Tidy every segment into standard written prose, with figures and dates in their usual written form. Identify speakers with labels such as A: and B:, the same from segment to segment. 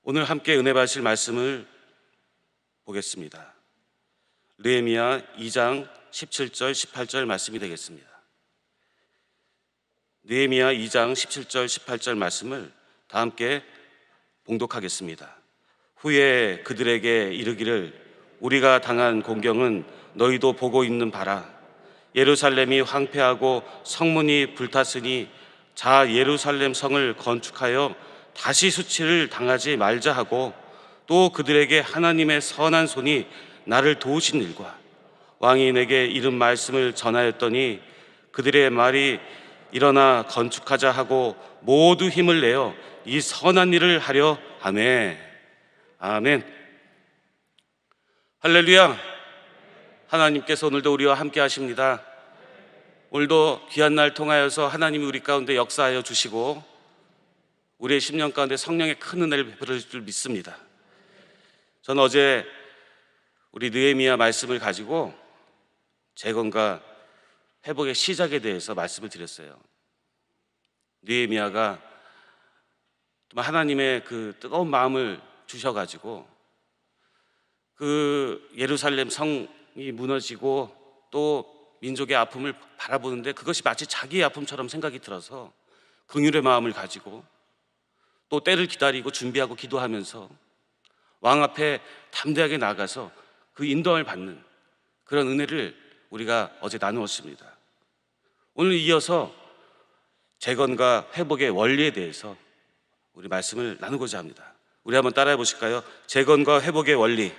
A: 오늘 함께 은혜 받으실 말씀을 보겠습니다. 느헤미야 2장 17절 18절 말씀이 되겠습니다. 느헤미야 2장 17절 18절 말씀을 다 함께 봉독하겠습니다. 후에 그들에게 이르기를 우리가 당한 공경은 너희도 보고 있는 바라. 예루살렘이 황폐하고 성문이 불탔으니 자 예루살렘 성을 건축하여 다시 수치를 당하지 말자 하고, 또 그들에게 하나님의 선한 손이 나를 도우신 일과 왕이 내게 이른 말씀을 전하였더니 그들의 말이 일어나 건축하자 하고 모두 힘을 내어 이 선한 일을 하려 하매. 아멘. 할렐루야. 하나님께서 오늘도 우리와 함께 하십니다. 오늘도 귀한 날 통하여서 하나님이 우리 가운데 역사하여 주시고 우리의 10년 가운데 성령의 큰 은혜를 베풀어 줄 줄 믿습니다. 저는 어제 우리 느헤미야 말씀을 가지고 재건과 회복의 시작에 대해서 말씀을 드렸어요. 느헤미야가 하나님의 그 뜨거운 마음을 주셔가지고 그 예루살렘 성이 무너지고 또 민족의 아픔을 바라보는데 그것이 마치 자기의 아픔처럼 생각이 들어서 긍휼의 마음을 가지고 또 때를 기다리고 준비하고 기도하면서 왕 앞에 담대하게 나가서 그 인도함을 받는 그런 은혜를 우리가 어제 나누었습니다. 오늘 이어서 재건과 회복의 원리에 대해서 우리 말씀을 나누고자 합니다. 우리 한번 따라해 보실까요? 재건과 회복의 원리.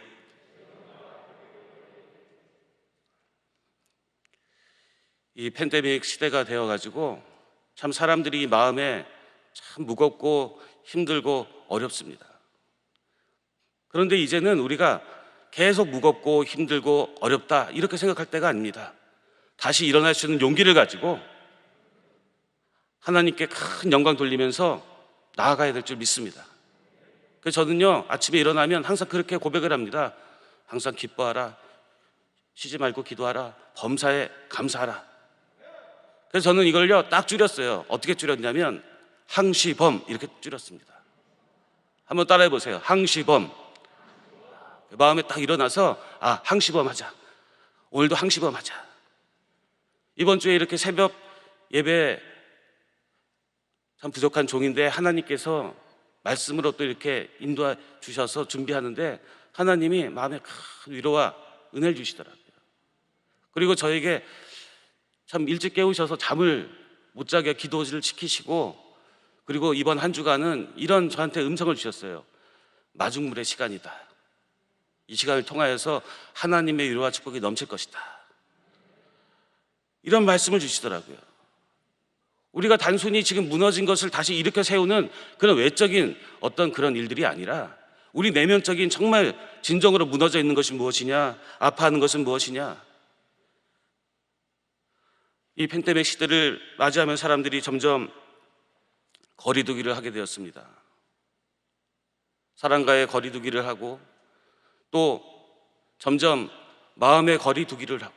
A: 이 팬데믹 시대가 되어가지고 참 사람들이 마음에 참 무겁고 힘들고 어렵습니다. 그런데 이제는 우리가 계속 무겁고 힘들고 어렵다 이렇게 생각할 때가 아닙니다. 다시 일어날 수 있는 용기를 가지고 하나님께 큰 영광 돌리면서 나아가야 될 줄 믿습니다. 그래서 저는요, 아침에 일어나면 항상 그렇게 고백을 합니다. 항상 기뻐하라, 쉬지 말고 기도하라, 범사에 감사하라. 그래서 저는 이걸요 딱 줄였어요. 어떻게 줄였냐면 항시범 이렇게 줄였습니다. 한번 따라해 보세요. 항시범. 마음에 딱 일어나서 항시범 하자. 오늘도 항시범 하자. 이번 주에 이렇게 새벽 예배 참 부족한 종인데 하나님께서 말씀으로 또 이렇게 인도해 주셔서 준비하는데 하나님이 마음에 큰 위로와 은혜를 주시더라고요. 그리고 저에게 참 일찍 깨우셔서 잠을 못 자게 기도를 시키시고, 그리고 이번 한 주간은 이런 저한테 음성을 주셨어요. 마중물의 시간이다. 이 시간을 통하여서 하나님의 위로와 축복이 넘칠 것이다. 이런 말씀을 주시더라고요. 우리가 단순히 지금 무너진 것을 다시 일으켜 세우는 그런 외적인 어떤 그런 일들이 아니라 우리 내면적인 정말 진정으로 무너져 있는 것이 무엇이냐, 아파하는 것은 무엇이냐. 이 팬데믹 시대를 맞이하면 사람들이 점점 거리두기를 하게 되었습니다. 사람과의 거리두기를 하고 또 점점 마음의 거리두기를 하고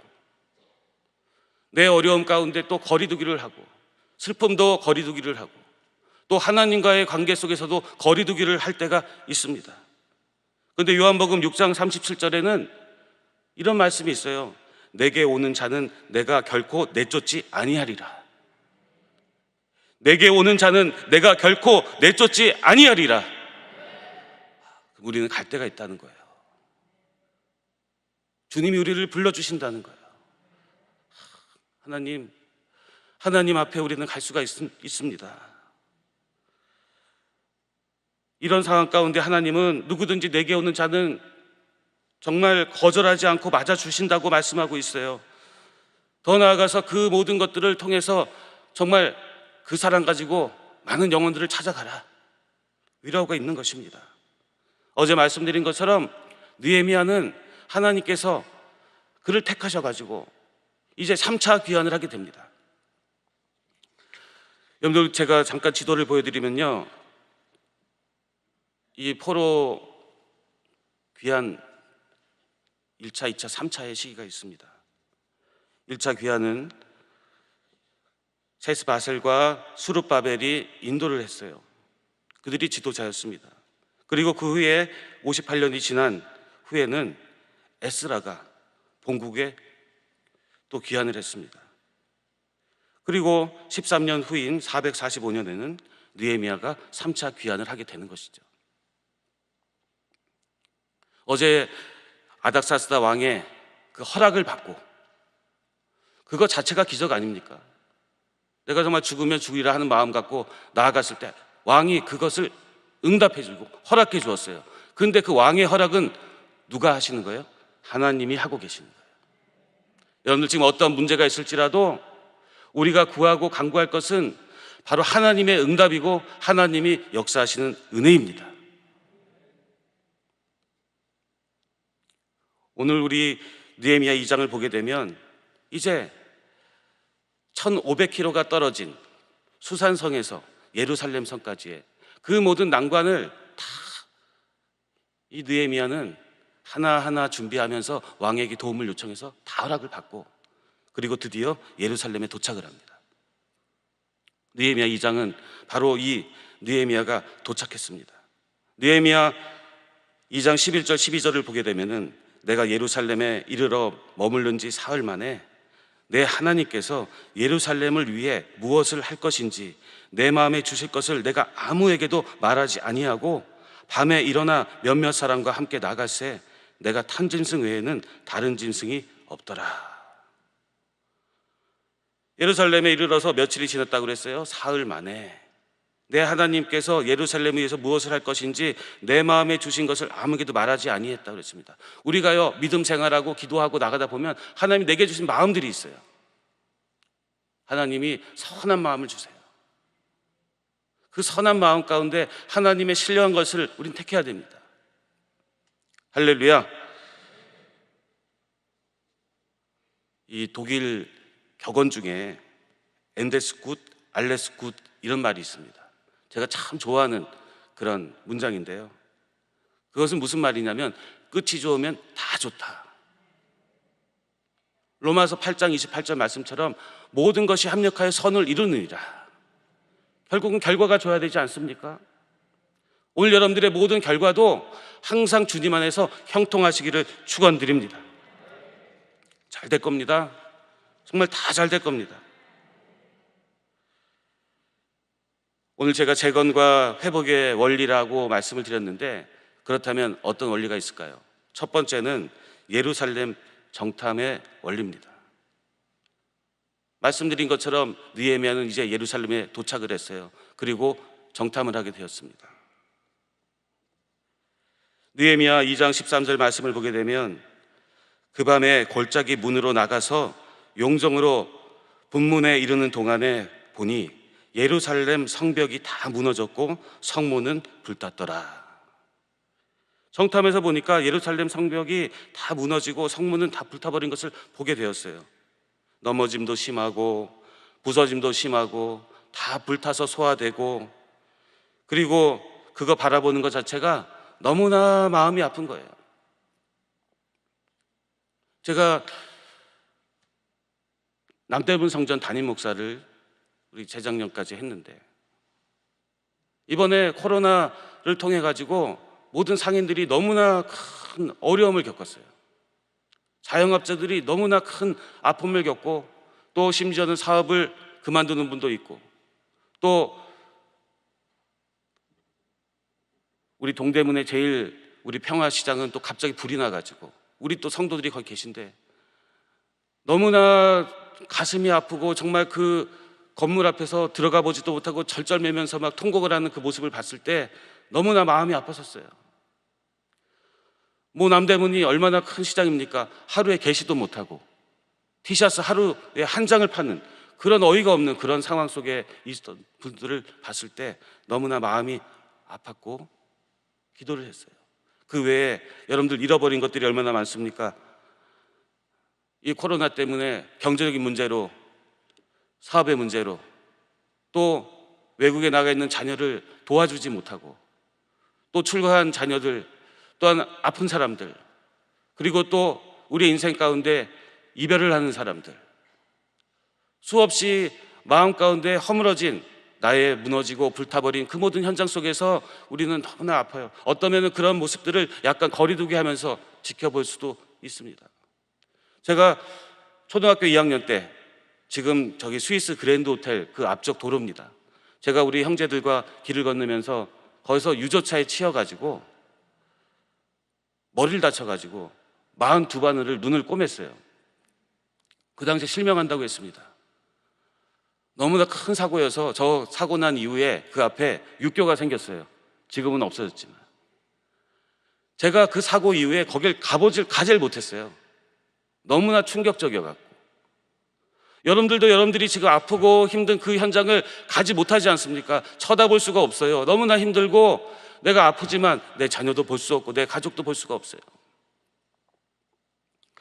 A: 내 어려움 가운데 또 거리두기를 하고 슬픔도 거리두기를 하고 또 하나님과의 관계 속에서도 거리두기를 할 때가 있습니다. 그런데 요한복음 6장 37절에는 이런 말씀이 있어요. 내게 오는 자는 내가 결코 내쫓지 아니하리라. 내게 오는 자는 내가 결코 내쫓지 아니하리라. 우리는 갈 데가 있다는 거예요. 주님이 우리를 불러주신다는 거예요. 하나님 앞에 우리는 갈 수가 있습니다. 이런 상황 가운데 하나님은 누구든지 내게 오는 자는 정말 거절하지 않고 맞아주신다고 말씀하고 있어요. 더 나아가서 그 모든 것들을 통해서 정말 그 사랑 가지고 많은 영혼들을 찾아가라. 위로가 있는 것입니다. 어제 말씀드린 것처럼 느헤미야는 하나님께서 그를 택하셔가지고 이제 3차 귀환을 하게 됩니다. 여러분들, 제가 잠깐 지도를 보여드리면요, 이 포로 귀환 1차, 2차, 3차의 시기가 있습니다. 1차 귀환은 세스바셀과 수룹바벨이 인도를 했어요. 그들이 지도자였습니다. 그리고 그 후에 58년이 지난 후에는 에스라가 본국에 또 귀환을 했습니다. 그리고 13년 후인 445년에는 느헤미야가 3차 귀환을 하게 되는 것이죠. 어제 아닥사스다 왕의 그 허락을 받고, 그거 자체가 기적 아닙니까? 내가 정말 죽으면 죽으리라 하는 마음 갖고 나아갔을 때 왕이 그것을 응답해 주고 허락해 주었어요. 그런데 그 왕의 허락은 누가 하시는 거예요? 하나님이 하고 계시는 거예요. 여러분들 지금 어떤 문제가 있을지라도 우리가 구하고 간구할 것은 바로 하나님의 응답이고 하나님이 역사하시는 은혜입니다. 오늘 우리 느헤미야 2장을 보게 되면 이제 1500km가 떨어진 수산성에서 예루살렘 성까지의 그 모든 난관을 다 이 느헤미야는 하나하나 준비하면서 왕에게 도움을 요청해서 다 허락을 받고, 그리고 드디어 예루살렘에 도착을 합니다. 느헤미야 2장은 바로 이 느헤미야가 도착했습니다. 느헤미야 2장 11절 12절을 보게 되면은 내가 예루살렘에 이르러 머무른 지 사흘 만에 내 하나님께서 예루살렘을 위해 무엇을 할 것인지 내 마음에 주실 것을 내가 아무에게도 말하지 아니하고 밤에 일어나 몇몇 사람과 함께 나갈새 내가 탄 짐승 외에는 다른 짐승이 없더라. 예루살렘에 이르러서 며칠이 지났다고 그랬어요? 사흘 만에 내 하나님께서 예루살렘을 위해서 무엇을 할 것인지 내 마음에 주신 것을 아무에게도 말하지 아니했다고 그랬습니다. 우리가요, 믿음 생활하고 기도하고 나가다 보면 하나님이 내게 주신 마음들이 있어요. 하나님이 선한 마음을 주세요. 그 선한 마음 가운데 하나님의 신령한 것을 우린 택해야 됩니다. 할렐루야. 이 독일 격언 중에 엔데스 굿, 알레스 굿 이런 말이 있습니다. 제가 참 좋아하는 그런 문장인데요. 그것은 무슨 말이냐면 끝이 좋으면 다 좋다. 로마서 8장 28절 말씀처럼 모든 것이 합력하여 선을 이루느니라. 결국은 결과가 좋아야 되지 않습니까? 오늘 여러분들의 모든 결과도 항상 주님 안에서 형통하시기를 축원드립니다. 잘 될 겁니다. 정말 다 잘 될 겁니다. 오늘 제가 재건과 회복의 원리라고 말씀을 드렸는데, 그렇다면 어떤 원리가 있을까요? 첫 번째는 예루살렘 정탐의 원리입니다. 말씀드린 것처럼 느헤미야는 이제 예루살렘에 도착을 했어요. 그리고 정탐을 하게 되었습니다. 느헤미야 2장 13절 말씀을 보게 되면 그 밤에 골짜기 문으로 나가서 용정으로 분문에 이르는 동안에 보니 예루살렘 성벽이 다 무너졌고 성문은 불탔더라. 정탐에서 보니까 예루살렘 성벽이 다 무너지고 성문은 다 불타버린 것을 보게 되었어요. 넘어짐도 심하고 부서짐도 심하고 다 불타서 소화되고, 그리고 그거 바라보는 것 자체가 너무나 마음이 아픈 거예요. 제가 남대문 성전 담임 목사를 우리 재작년까지 했는데, 이번에 코로나를 통해 가지고 모든 상인들이 너무나 큰 어려움을 겪었어요. 자영업자들이 너무나 큰 아픔을 겪고, 또 심지어는 사업을 그만두는 분도 있고, 또 우리 동대문에 제일 우리 평화시장은 또 갑자기 불이 나가지고 우리 또 성도들이 거기 계신데 너무나 가슴이 아프고, 정말 그 건물 앞에서 들어가 보지도 못하고 절절매면서 막 통곡을 하는 그 모습을 봤을 때 너무나 마음이 아팠었어요. 뭐 남대문이 얼마나 큰 시장입니까? 하루에 개시도 못하고 티셔츠 하루에 한 장을 파는 그런 어이가 없는 그런 상황 속에 있었던 분들을 봤을 때 너무나 마음이 아팠고 기도를 했어요. 그 외에 여러분들 잃어버린 것들이 얼마나 많습니까? 이 코로나 때문에 경제적인 문제로, 사업의 문제로, 또 외국에 나가 있는 자녀를 도와주지 못하고, 또 출가한 자녀들, 또한 아픈 사람들, 그리고 또 우리 인생 가운데 이별을 하는 사람들, 수없이 마음 가운데 허물어진 나의 무너지고 불타버린 그 모든 현장 속에서 우리는 너무나 아파요. 어떠면 그런 모습들을 약간 거리두기 하면서 지켜볼 수도 있습니다. 제가 초등학교 2학년 때, 지금 저기 스위스 그랜드 호텔 그 앞쪽 도로입니다. 제가 우리 형제들과 길을 건너면서 거기서 유조차에 치여가지고 머리를 다쳐가지고 42바늘을 눈을 꼬맸어요. 그 당시에 실명한다고 했습니다. 너무나 큰 사고여서 저 사고 난 이후에 그 앞에 육교가 생겼어요. 지금은 없어졌지만. 제가 그 사고 이후에 거길 가질 못했어요. 너무나 충격적이어갖고. 여러분들도 여러분들이 지금 아프고 힘든 그 현장을 가지 못하지 않습니까? 쳐다볼 수가 없어요. 너무나 힘들고 내가 아프지만 내 자녀도 볼 수 없고 내 가족도 볼 수가 없어요.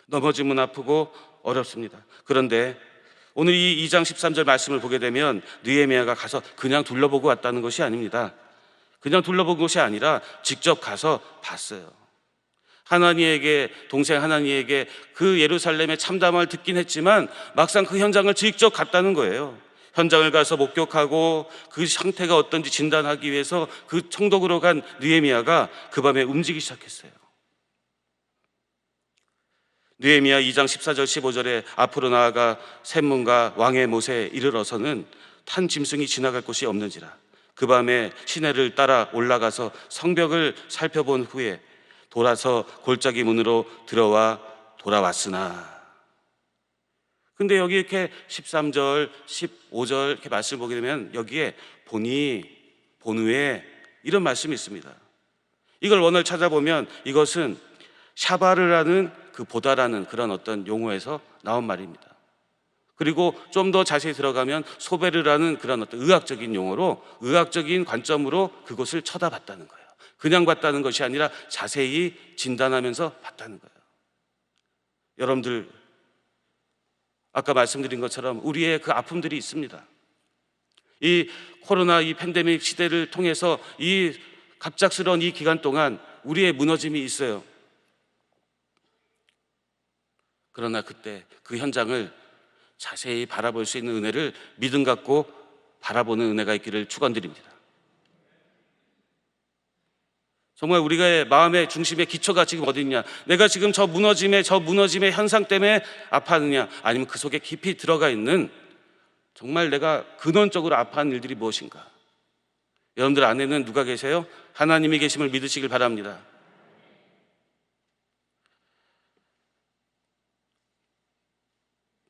A: 넘어지면 아프고 어렵습니다. 그런데 오늘 이 2장 13절 말씀을 보게 되면 느헤미야가 가서 그냥 둘러보고 왔다는 것이 아닙니다. 그냥 둘러본 것이 아니라 직접 가서 봤어요. 하나니에게, 동생 하나니에게 그 예루살렘의 참담함을 듣긴 했지만 막상 그 현장을 직접 갔다는 거예요. 현장을 가서 목격하고 그 상태가 어떤지 진단하기 위해서 그 총독으로 간 느헤미야가 그 밤에 움직이기 시작했어요. 느헤미야 2장 14절 15절에 앞으로 나아가 샘문과 왕의 못에 이르러서는 탄 짐승이 지나갈 곳이 없는지라. 그 밤에 시내를 따라 올라가서 성벽을 살펴본 후에 돌아서 골짜기 문으로 들어와 돌아왔으나. 근데 여기 이렇게 13절 15절 이렇게 말씀을 보게 되면 여기에 보니 본후에 이런 말씀이 있습니다. 이걸 원어를 찾아보면 이것은 샤바르라는 그 보다라는 그런 어떤 용어에서 나온 말입니다. 그리고 좀 더 자세히 들어가면 소베르라는 그런 어떤 의학적인 용어로, 의학적인 관점으로 그것을 쳐다봤다는 거예요. 그냥 봤다는 것이 아니라 자세히 진단하면서 봤다는 거예요. 여러분들 아까 말씀드린 것처럼 우리의 그 아픔들이 있습니다. 이 코로나 이 팬데믹 시대를 통해서 이 갑작스러운 이 기간 동안 우리의 무너짐이 있어요. 그러나 그때 그 현장을 자세히 바라볼 수 있는 은혜를 믿음 갖고 바라보는 은혜가 있기를 축원드립니다. 정말 우리가 마음의 중심의 기초가 지금 어디 있냐? 내가 지금 저 무너짐의 현상 때문에 아파하느냐? 아니면 그 속에 깊이 들어가 있는 정말 내가 근원적으로 아파하는 일들이 무엇인가? 여러분들 안에는 누가 계세요? 하나님이 계심을 믿으시길 바랍니다.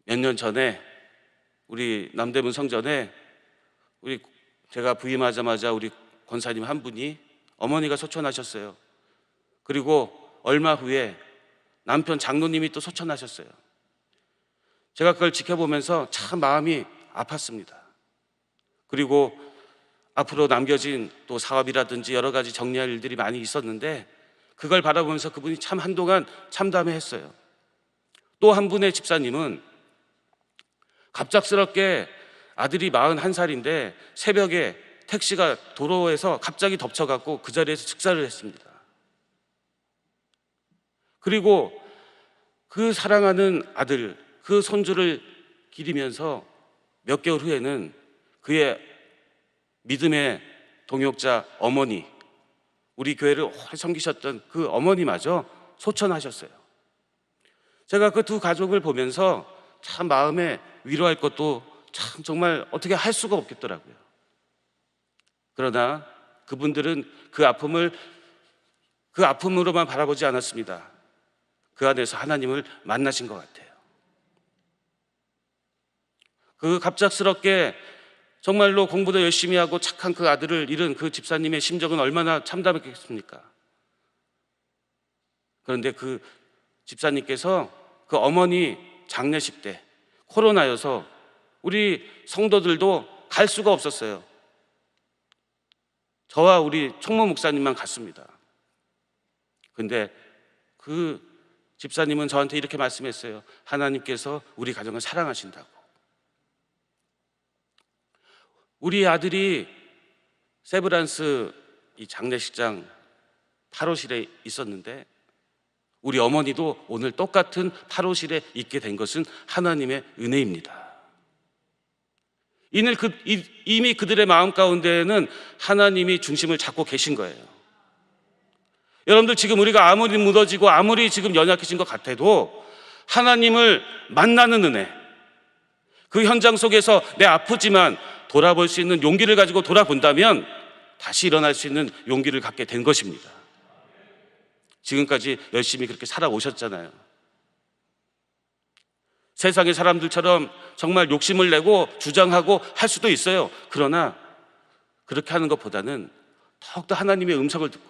A: 몇 년 전에 우리 남대문 성전에 제가 부임하자마자 우리 권사님 한 분이 어머니가 소천하셨어요. 그리고 얼마 후에 남편 장로님이 또 소천하셨어요. 제가 그걸 지켜보면서 참 마음이 아팠습니다. 그리고 앞으로 남겨진 또 사업이라든지 여러 가지 정리할 일들이 많이 있었는데 그걸 바라보면서 그분이 참 한동안 참담해했어요. 또 한 분의 집사님은 갑작스럽게 아들이 41살인데 새벽에 택시가 도로에서 갑자기 덮쳐갖고 그 자리에서 즉사를 했습니다. 그리고 그 사랑하는 아들, 그 손주를 기리면서 몇 개월 후에는 그의 믿음의 동역자 어머니, 우리 교회를 오래 섬기셨던 그 어머니마저 소천하셨어요. 제가 그 두 가족을 보면서 참 마음에 위로할 것도 참 정말 어떻게 할 수가 없겠더라고요. 그러나 그분들은 그 아픔으로만 바라보지 않았습니다. 그 안에서 하나님을 만나신 것 같아요. 그 갑작스럽게 정말로 공부도 열심히 하고 착한 그 아들을 잃은 그 집사님의 심정은 얼마나 참담했겠습니까? 그런데 그 집사님께서 그 어머니 장례식 때 코로나여서 우리 성도들도 갈 수가 없었어요. 저와 우리 총무 목사님만 갔습니다. 근데 그 집사님은 저한테 이렇게 말씀했어요. 하나님께서 우리 가정을 사랑하신다고. 우리 아들이 세브란스 이 장례식장 8호실에 있었는데 우리 어머니도 오늘 똑같은 8호실에 있게 된 것은 하나님의 은혜입니다. 이미 그들의 마음 가운데에는 하나님이 중심을 잡고 계신 거예요. 여러분들, 지금 우리가 아무리 무너지고 아무리 지금 연약해진 것 같아도 하나님을 만나는 은혜, 그 현장 속에서 내 아프지만 돌아볼 수 있는 용기를 가지고 돌아본다면 다시 일어날 수 있는 용기를 갖게 된 것입니다. 지금까지 열심히 그렇게 살아오셨잖아요. 세상의 사람들처럼 정말 욕심을 내고 주장하고 할 수도 있어요. 그러나 그렇게 하는 것보다는 더욱더 하나님의 음성을 듣고,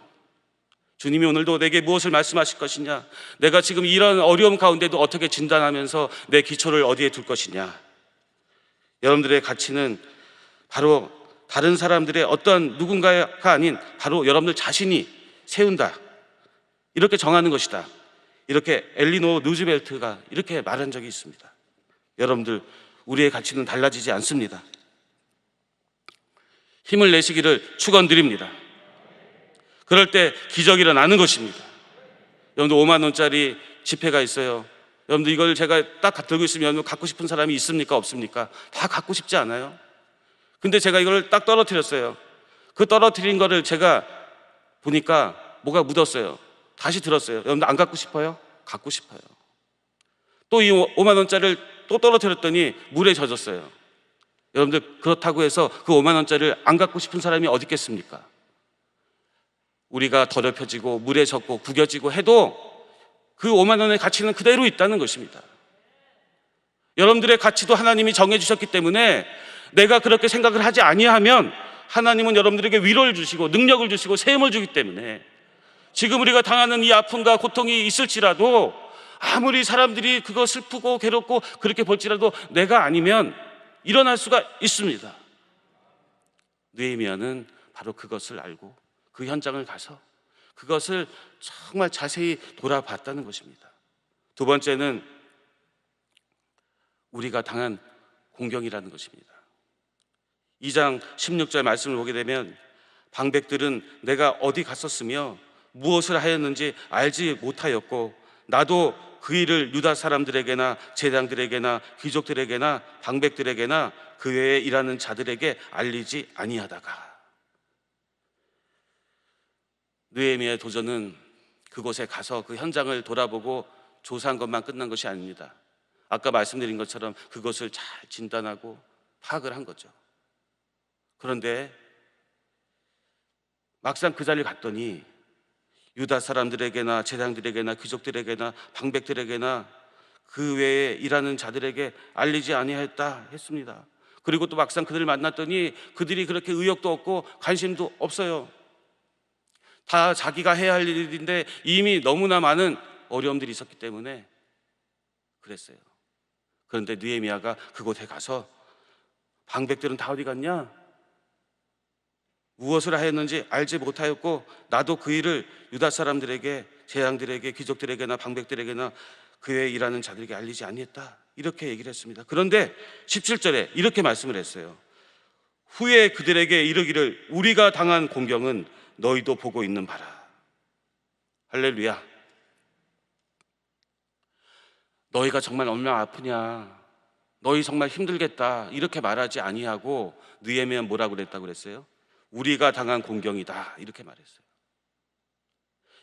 A: 주님이 오늘도 내게 무엇을 말씀하실 것이냐, 내가 지금 이런 어려움 가운데도 어떻게 진단하면서 내 기초를 어디에 둘 것이냐. 여러분들의 가치는 바로 다른 사람들의 어떤 누군가가 아닌 바로 여러분들 자신이 세운다, 이렇게 정하는 것이다. 이렇게 엘리노 루즈벨트가 이렇게 말한 적이 있습니다. 여러분들, 우리의 가치는 달라지지 않습니다. 힘을 내시기를 축원드립니다. 그럴 때 기적이 일어나는 것입니다. 여러분들, 5만 원짜리 지폐가 있어요. 여러분들, 이걸 제가 딱 들고 있으면 여러분 갖고 싶은 사람이 있습니까, 없습니까? 다 갖고 싶지 않아요? 근데 제가 이걸 딱 떨어뜨렸어요. 그 떨어뜨린 거를 제가 보니까 뭐가 묻었어요. 다시 들었어요. 여러분들, 안 갖고 싶어요? 갖고 싶어요. 또 이 5만 원짜리를 또 떨어뜨렸더니 물에 젖었어요. 여러분들, 그렇다고 해서 그 5만 원짜리를 안 갖고 싶은 사람이 어디 있겠습니까? 우리가 더럽혀지고 물에 젖고 구겨지고 해도 그 5만 원의 가치는 그대로 있다는 것입니다. 여러분들의 가치도 하나님이 정해주셨기 때문에 내가 그렇게 생각을 하지 아니하면 하나님은 여러분들에게 위로를 주시고 능력을 주시고 세움을 주기 때문에 지금 우리가 당하는 이 아픔과 고통이 있을지라도, 아무리 사람들이 그거 슬프고 괴롭고 그렇게 볼지라도 내가 아니면 일어날 수가 있습니다. 느헤미야는 바로 그것을 알고 그 현장을 가서 그것을 정말 자세히 돌아봤다는 것입니다. 두 번째는 우리가 당한 공경이라는 것입니다. 2장 16절 말씀을 보게 되면 방백들은 내가 어디 갔었으며 무엇을 하였는지 알지 못하였고 나도 그 일을 유다 사람들에게나 제장들에게나 귀족들에게나 방백들에게나 그 외에 일하는 자들에게 알리지 아니하다가. 느헤미야의 도전은 그곳에 가서 그 현장을 돌아보고 조사한 것만 끝난 것이 아닙니다. 아까 말씀드린 것처럼 그것을 잘 진단하고 파악을 한 거죠. 그런데 막상 그 자리를 갔더니 유다 사람들에게나 제장들에게나 귀족들에게나 방백들에게나 그 외에 일하는 자들에게 알리지 아니하였다 했습니다. 그리고 또 막상 그들을 만났더니 그들이 그렇게 의욕도 없고 관심도 없어요. 다 자기가 해야 할 일인데 이미 너무나 많은 어려움들이 있었기 때문에 그랬어요. 그런데 느헤미야가 그곳에 가서 방백들은 다 어디 갔냐? 무엇을 하였는지 알지 못하였고 나도 그 일을 유다 사람들에게, 제장들에게, 귀족들에게나 방백들에게나 그 외에 일하는 자들에게 알리지 아니했다, 이렇게 얘기를 했습니다. 그런데 17절에 이렇게 말씀을 했어요. 후에 그들에게 이르기를 우리가 당한 공경은 너희도 보고 있는 바라. 할렐루야. 너희가 정말 얼마나 아프냐, 너희 정말 힘들겠다, 이렇게 말하지 아니하고 느헤미야 뭐라고 그랬다고 그랬어요? 우리가 당한 공경이다, 이렇게 말했어요.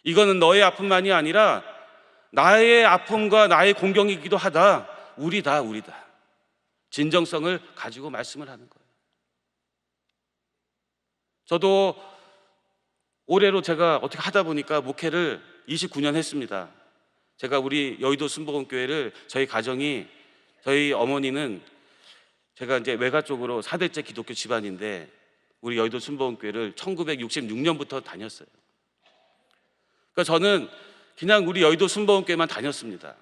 A: 이거는 너의 아픔만이 아니라 나의 아픔과 나의 공경이기도 하다. 우리다. 진정성을 가지고 말씀을 하는 거예요. 저도 올해로 제가 어떻게 하다 보니까 목회를 29년 했습니다. 제가 우리 여의도 순복음교회를, 저희 가정이, 저희 어머니는 제가 이제 외가 쪽으로 4대째 기독교 집안인데 우리 여의도 순복음교회를 1966년부터 다녔어요. 그러니까 저는 그냥 우리 여의도 순복음교회만 다녔습니다.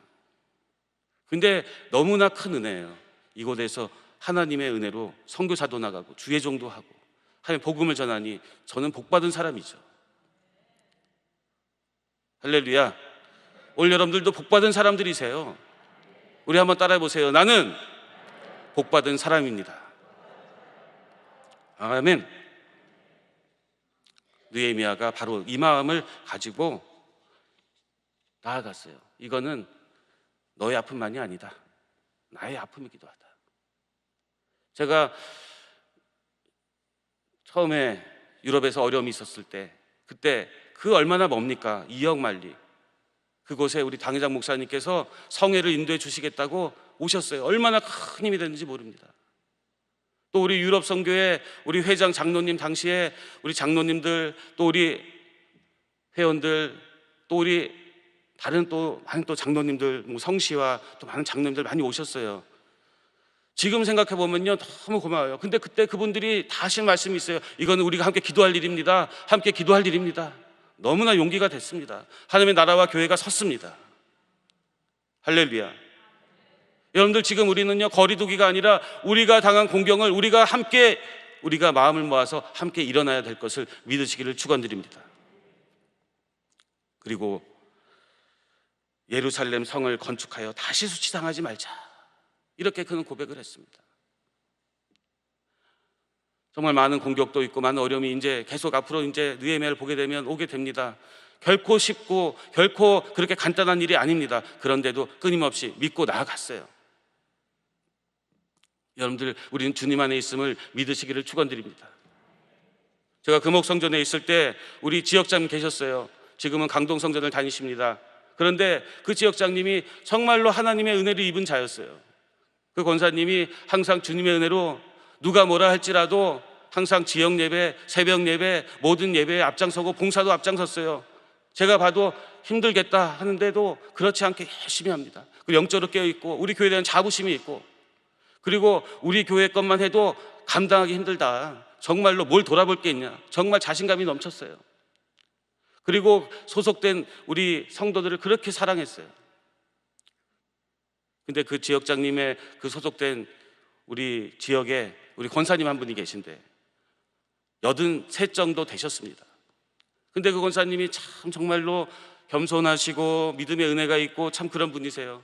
A: 근데 너무나 큰 은혜예요. 이곳에서 하나님의 은혜로 선교사도 나가고 주예종도 하고 하나님 복음을 전하니 저는 복받은 사람이죠. 할렐루야. 오늘 여러분들도 복받은 사람들이세요. 우리 한번 따라해 보세요. 나는 복받은 사람입니다. 아멘. 느헤미야가 바로 이 마음을 가지고 나아갔어요. 이거는 너의 아픔만이 아니다, 나의 아픔이기도 하다. 제가 처음에 유럽에서 어려움이 있었을 때, 그때 그 얼마나 멉니까? 2억 만리. 그곳에 우리 당회장 목사님께서 성회를 인도해 주시겠다고 오셨어요. 얼마나 큰 힘이 됐는지 모릅니다. 또 우리 유럽 선교회 우리 회장 장로님, 당시에 우리 장로님들, 또 우리 회원들, 또 우리 다른 또 많은 또 장로님들, 뭐 성씨와 또 많은 장로님들 많이 오셨어요. 지금 생각해 보면요, 너무 고마워요. 근데 그때 그분들이 다 하신 말씀이 있어요. 이거는 우리가 함께 기도할 일입니다. 함께 기도할 일입니다. 너무나 용기가 됐습니다. 하나님의 나라와 교회가 섰습니다. 할렐루야. 여러분들, 지금 우리는요, 거리두기가 아니라 우리가 당한 공경을 우리가 함께, 우리가 마음을 모아서 함께 일어나야 될 것을 믿으시기를 축원드립니다. 그리고 예루살렘 성을 건축하여 다시 수치당하지 말자, 이렇게 그는 고백을 했습니다. 정말 많은 공격도 있고 많은 어려움이 이제 계속 앞으로 이제 느헤미야를 보게 되면 오게 됩니다. 결코 쉽고 결코 그렇게 간단한 일이 아닙니다. 그런데도 끊임없이 믿고 나아갔어요. 여러분들, 우리는 주님 안에 있음을 믿으시기를 축원드립니다. 제가 금옥성전에 있을 때 우리 지역장님 계셨어요. 지금은 강동성전을 다니십니다. 그런데 그 지역장님이 정말로 하나님의 은혜를 입은 자였어요. 그 권사님이 항상 주님의 은혜로 누가 뭐라 할지라도 항상 지역 예배, 새벽 예배, 모든 예배에 앞장서고 봉사도 앞장섰어요. 제가 봐도 힘들겠다 하는데도 그렇지 않게 열심히 합니다. 그리고 영적으로 깨어있고 우리 교회에 대한 자부심이 있고, 그리고 우리 교회 것만 해도 감당하기 힘들다, 정말로 뭘 돌아볼 게 있냐, 정말 자신감이 넘쳤어요. 그리고 소속된 우리 성도들을 그렇게 사랑했어요. 근데 그 지역장님의 그 소속된 우리 지역에 우리 권사님 한 분이 계신데 83 정도 되셨습니다. 근데 그 권사님이 참 정말로 겸손하시고 믿음의 은혜가 있고 참 그런 분이세요.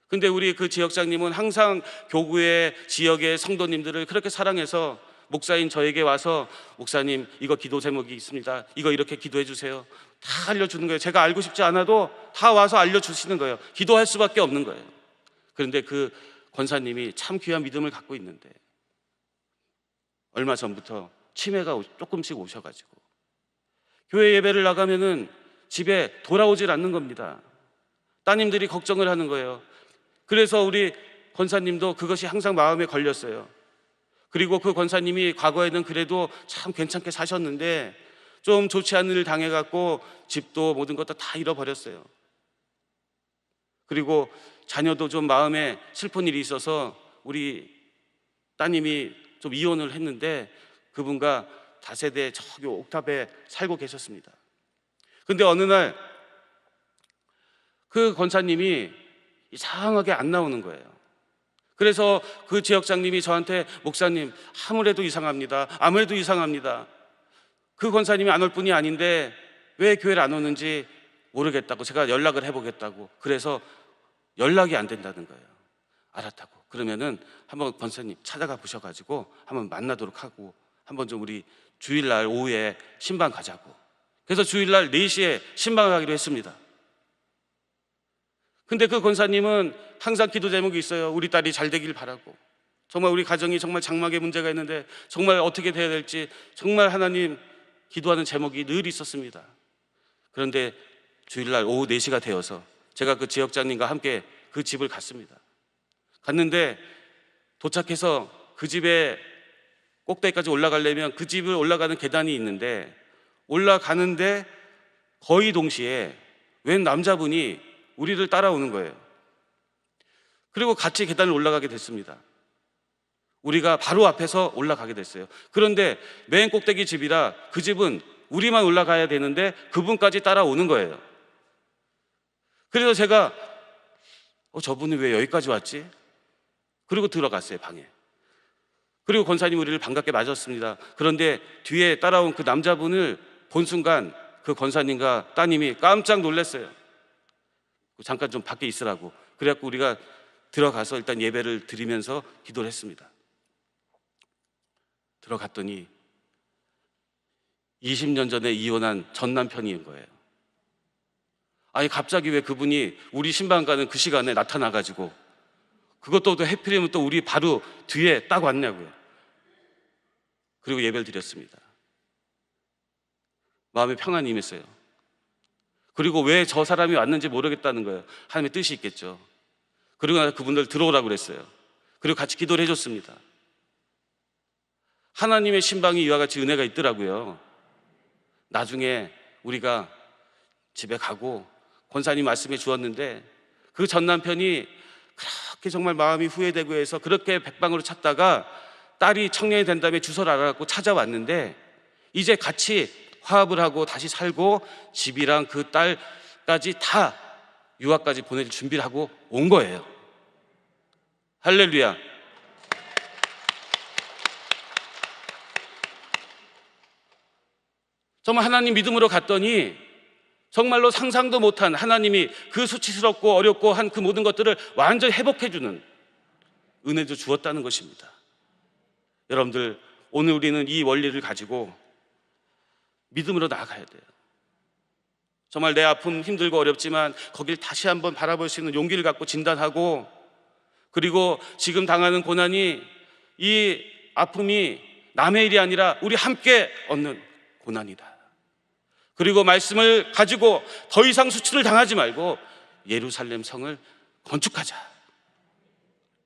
A: 근데 우리 그 지역장님은 항상 교구의 지역의 성도님들을 그렇게 사랑해서 목사인 저에게 와서, 목사님 이거 기도 제목이 있습니다, 이거 이렇게 기도해 주세요, 다 알려주는 거예요. 제가 알고 싶지 않아도 다 와서 알려주시는 거예요. 기도할 수밖에 없는 거예요. 그런데 그 권사님이 참 귀한 믿음을 갖고 있는데 얼마 전부터 치매가 조금씩 오셔가지고 교회 예배를 나가면은 집에 돌아오질 않는 겁니다. 따님들이 걱정을 하는 거예요. 그래서 우리 권사님도 그것이 항상 마음에 걸렸어요. 그리고 그 권사님이 과거에는 그래도 참 괜찮게 사셨는데 좀 좋지 않은 일 당해갖고 집도 모든 것도 다 잃어버렸어요. 그리고 자녀도 좀 마음에 슬픈 일이 있어서 우리 따님이 좀 이혼을 했는데 그분과 다세대 저기 옥탑에 살고 계셨습니다. 근데 어느 날 그 권사님이 이상하게 안 나오는 거예요. 그래서 그 지역장님이 저한테, 목사님 아무래도 이상합니다, 아무래도 이상합니다, 그 권사님이 안 올 뿐이 아닌데 왜 교회를 안 오는지 모르겠다고, 제가 연락을 해보겠다고. 그래서 연락이 안 된다는 거예요. 알았다고. 그러면은 한번 권사님 찾아가 보셔가지고 한번 만나도록 하고, 한번 좀 우리 주일날 오후에 신방 가자고. 그래서 주일날 4시에 신방을 가기로 했습니다. 근데 그 권사님은 항상 기도 제목이 있어요. 우리 딸이 잘 되길 바라고, 정말 우리 가정이 정말 장막에 문제가 있는데 정말 어떻게 돼야 될지 정말 하나님 기도하는 제목이 늘 있었습니다. 그런데 주일날 오후 4시가 되어서 제가 그 지역장님과 함께 그 집을 갔습니다. 갔는데 도착해서 그 집에 꼭대기까지 올라가려면 그 집을 올라가는 계단이 있는데, 올라가는데 거의 동시에 웬 남자분이 우리를 따라오는 거예요. 그리고 같이 계단을 올라가게 됐습니다. 우리가 바로 앞에서 올라가게 됐어요. 그런데 맨 꼭대기 집이라 그 집은 우리만 올라가야 되는데 그분까지 따라오는 거예요. 그래서 제가 저분이 왜 여기까지 왔지? 그리고 들어갔어요, 방에. 그리고 권사님 우리를 반갑게 맞았습니다. 그런데 뒤에 따라온 그 남자분을 본 순간 그 권사님과 따님이 깜짝 놀랐어요. 잠깐 좀 밖에 있으라고. 그래갖고 우리가 들어가서 일단 예배를 드리면서 기도를 했습니다. 들어갔더니 20년 전에 이혼한 전 남편인 거예요. 아니 갑자기 왜 그분이 우리 신방 가는 그 시간에 나타나가지고, 그것도 또 해필이면 또 우리 바로 뒤에 딱 왔냐고요. 그리고 예배를 드렸습니다. 마음에 평안이 임했어요. 그리고 왜 저 사람이 왔는지 모르겠다는 거예요. 하나님의 뜻이 있겠죠. 그리고 나서 그분들 들어오라고 그랬어요. 그리고 같이 기도를 해줬습니다. 하나님의 신방이 이와 같이 은혜가 있더라고요. 나중에 우리가 집에 가고 권사님 말씀해 주었는데 그 전 남편이 그렇게 정말 마음이 후회되고 해서 그렇게 백방으로 찾다가 딸이 청년이 된 다음에 주소를 알아갖고 찾아왔는데 이제 같이 화합을 하고 다시 살고 집이랑 그 딸까지 다 유학까지 보낼 준비를 하고 온 거예요. 할렐루야. 정말 하나님 믿음으로 갔더니 정말로 상상도 못한 하나님이 그 수치스럽고 어렵고 한 그 모든 것들을 완전히 회복해주는 은혜도 주었다는 것입니다. 여러분들, 오늘 우리는 이 원리를 가지고 믿음으로 나아가야 돼요. 정말 내 아픔 힘들고 어렵지만 거길 다시 한번 바라볼 수 있는 용기를 갖고 진단하고, 그리고 지금 당하는 고난이, 이 아픔이 남의 일이 아니라 우리 함께 얻는 고난이다. 그리고 말씀을 가지고 더 이상 수치를 당하지 말고 예루살렘 성을 건축하자.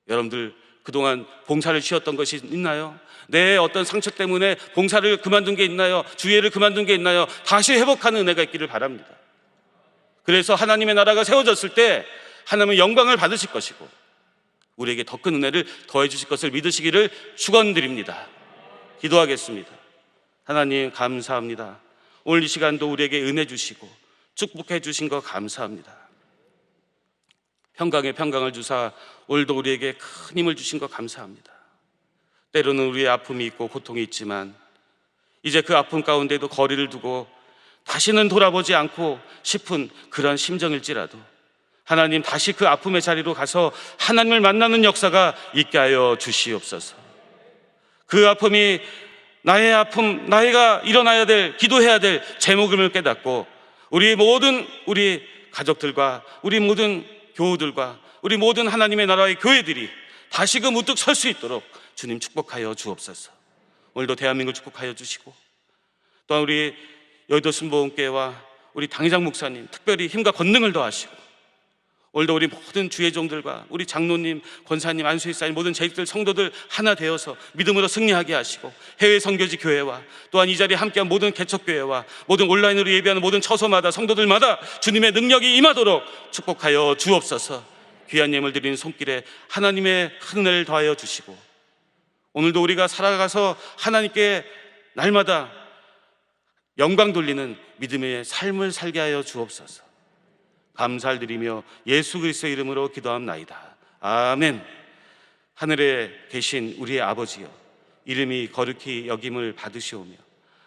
A: 여러분들, 그동안 봉사를 쉬었던 것이 있나요? 내 어떤 상처 때문에 봉사를 그만둔 게 있나요? 주의를 그만둔 게 있나요? 다시 회복하는 은혜가 있기를 바랍니다. 그래서 하나님의 나라가 세워졌을 때 하나님은 영광을 받으실 것이고 우리에게 더 큰 은혜를 더해 주실 것을 믿으시기를 축원드립니다. 기도하겠습니다. 하나님, 감사합니다. 오늘 이 시간도 우리에게 은혜 주시고 축복해 주신 것 감사합니다. 평강에 평강을 주사 오늘도 우리에게 큰 힘을 주신 것 감사합니다. 때로는 우리의 아픔이 있고 고통이 있지만 이제 그 아픔 가운데도 거리를 두고 다시는 돌아보지 않고 싶은 그런 심정일지라도 하나님, 다시 그 아픔의 자리로 가서 하나님을 만나는 역사가 있게 하여 주시옵소서. 그 아픔이 나의 아픔, 나이가 일어나야 될, 기도해야 될 제목임을 깨닫고 우리 모든 우리 가족들과 우리 모든 교우들과 우리 모든 하나님의 나라의 교회들이 다시금 우뚝 설 수 있도록 주님 축복하여 주옵소서. 오늘도 대한민국을 축복하여 주시고 또한 우리 여의도 순복음교회와 우리 당회장 목사님 특별히 힘과 권능을 더하시고 오늘도 우리 모든 주의 종들과 우리 장로님, 권사님, 안수에 쌓인 모든 제일들 성도들 하나 되어서 믿음으로 승리하게 하시고 해외 선교지 교회와 또한 이 자리에 함께한 모든 개척교회와 모든 온라인으로 예배하는 모든 처소마다 성도들마다 주님의 능력이 임하도록 축복하여 주옵소서. 귀한 예물 드리는 손길에 하나님의 큰 은혜를 더하여 주시고 오늘도 우리가 살아가서 하나님께 날마다 영광 돌리는 믿음의 삶을 살게 하여 주옵소서. 감사를 드리며 예수 그리스도의 이름으로 기도합나이다. 아멘. 하늘에 계신 우리의 아버지여, 이름이 거룩히 여김을 받으시오며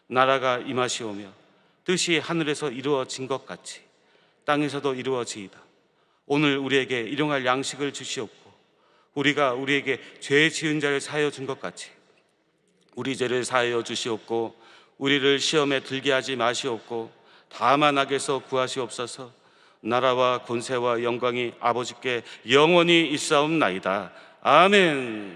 A: 나라가 임하시오며 뜻이 하늘에서 이루어진 것 같이 땅에서도 이루어지이다. 오늘 우리에게 일용할 양식을 주시옵고 우리가 우리에게 죄 지은 자를 사하여 준 것 같이 우리 죄를 사하여 주시옵고 우리를 시험에 들게 하지 마시옵고 다만 악에서 구하시옵소서. 나라와 권세와 영광이 아버지께 영원히 있사옵나이다. 아멘.